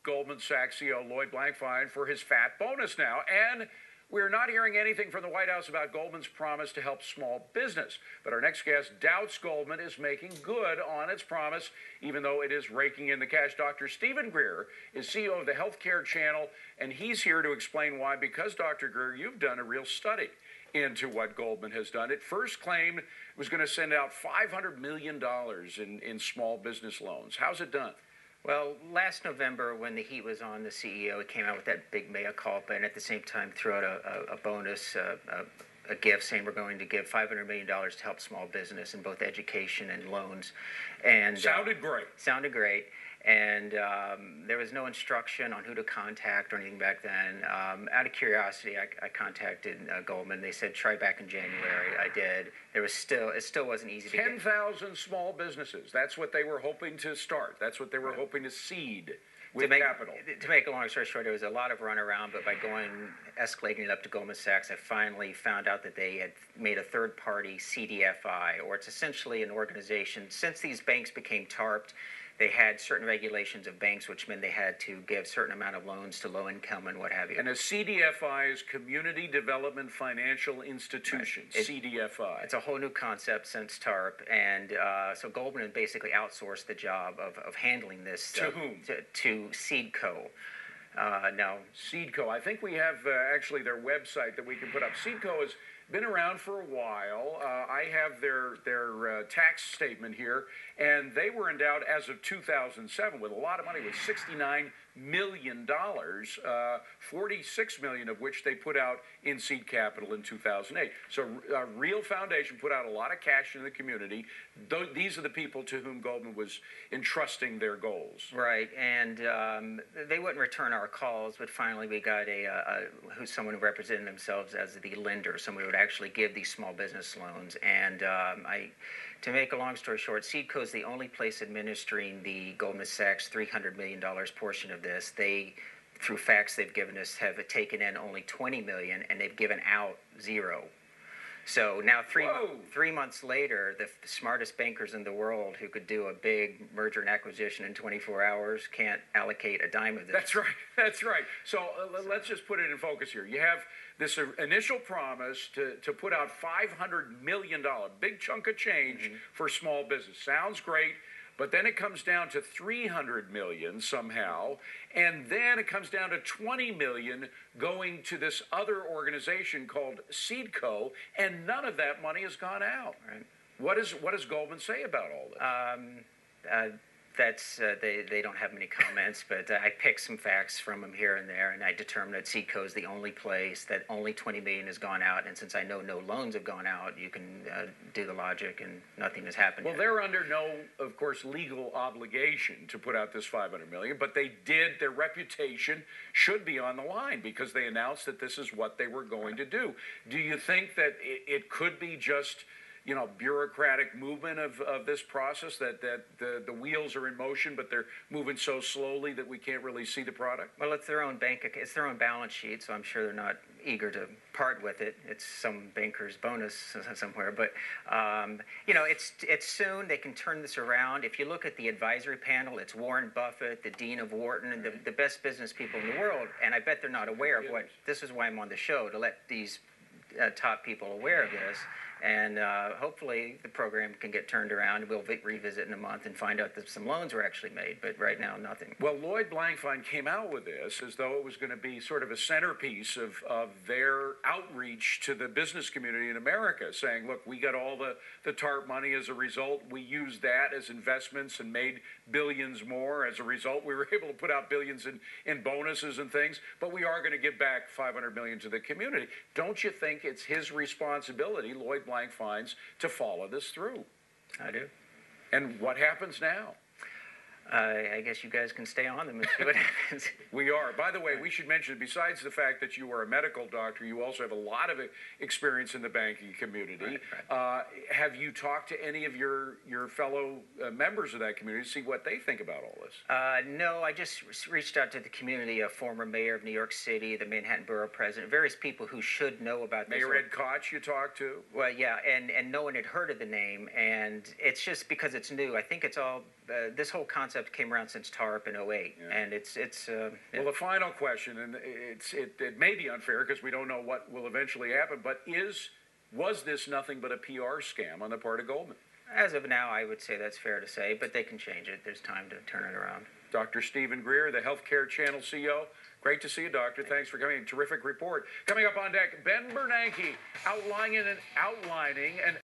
Goldman Sachs CEO Lloyd Blankfein for his fat bonus now. And we're not hearing anything from the White House about Goldman's promise to help small business. But our next guest doubts Goldman is making good on its promise, even though it is raking in the cash. Dr. Stephen Greer is CEO of the Healthcare Channel, and he's here to explain why. Because, Dr. Greer, you've done a real study into what Goldman has done. It first claimed it was going to send out $500 million in small business loans. How's it done? Well, last November, when the heat was on the CEO, it came out with that big mea culpa, and at the same time threw out a bonus, a gift, saying we're going to give $500 million to help small business in both education and loans. And sounded great. Sounded great. And there was no instruction on who to contact or anything back then. Out of curiosity, I contacted Goldman. They said, try back in January. I did. It still wasn't easy to get. 10,000 small businesses. That's what they were hoping to start. That's what they were hoping to seed with capital. To make a long story short, there was a lot of runaround, but by escalating it up to Goldman Sachs, I finally found out that they had made a third-party CDFI, or it's essentially an organization. Since these banks became TARPed, they had certain regulations of banks, which meant they had to give a certain amount of loans to low income and what have you. And a CDFI is Community Development Financial Institution, right. CDFI. It's a whole new concept since TARP, and so Goldman basically outsourced the job of handling this. To whom? To Seedco. Now, Seedco. I think we have actually their website that we can put up. Seedco has been around for a while. I have their tax statement here, and they were endowed as of 2007 with a lot of money, with $69 million, $46 million of which they put out in seed capital in 2008. So a real foundation put out a lot of cash in the community. These are the people to whom Goldman was entrusting their goals. Right, and they wouldn't return our calls, but finally we got someone who represented themselves as the lender, someone who would actually give these small business loans. And to make a long story short, Seedco is the only place administering the Goldman Sachs $300 million portion of this. They, through facts they've given us, have taken in only $20 million, and they've given out $0. So now three months later, the smartest bankers in the world who could do a big merger and acquisition in 24 hours can't allocate a dime of this. That's right. That's right. So let's just put it in focus here. You have this initial promise to put out $500 million, big chunk of change for small business. Sounds great. But then it comes down to $300 million somehow, and then it comes down to $20 million going to this other organization called Seedco, and none of that money has gone out. Right. What does Goldman say about all this? They don't have many comments, but I picked some facts from them here and there, and I determined that Seedco is the only place that only $20 million has gone out, and since I know no loans have gone out, you can do the logic, and nothing has happened. Well, they're under no, of course, legal obligation to put out this $500 million, but they did. Their reputation should be on the line because they announced that this is what they were going to do. Do you think that it could be just, you know, bureaucratic movement of this process, that the wheels are in motion, but they're moving so slowly that we can't really see the product? Well, it's their own it's their own balance sheet, so I'm sure they're not eager to part with it. It's some banker's bonus somewhere, but you know, it's soon. They can turn this around. If you look at the advisory panel, it's Warren Buffett, the Dean of Wharton, and the best business people in the world, and I bet they're not aware of what. This is why I'm on the show, to let these top people aware of this. And hopefully the program can get turned around, and we'll revisit in a month and find out that some loans were actually made, but right now, nothing. Well, Lloyd Blankfein came out with this as though it was going to be sort of a centerpiece of their outreach to the business community in America, saying, look, we got all the TARP money as a result. We used that as investments and made billions more. As a result, we were able to put out billions in bonuses and things, but we are going to give back $500 million to the community. Don't you think it's his responsibility, Lloyd Blankfein's, to follow this through? I do. And what happens now? I guess you guys can stay on them and see what happens. We are. By the way, we should mention, besides the fact that you are a medical doctor, you also have a lot of experience in the banking community. Right. Have you talked to any of your fellow members of that community to see what they think about all this? No, I just reached out to the community, a former mayor of New York City, the Manhattan Borough president, various people who should know about this. Mayor Ed Koch you talked to? Well, yeah, and no one had heard of the name, and it's just because it's new. I think it's all, this whole concept concept came around since TARP in '08, and it's Well, the final question, and it may be unfair because we don't know what will eventually happen, but was this nothing but a PR scam on the part of Goldman? as of now, I would say that's fair to say, but they can change it. There's time to turn it around. Dr. Stephen Greer, the Healthcare Channel CEO. Great to see you, Doctor. Thanks for coming. Terrific report. Coming up on deck, Ben Bernanke outlining an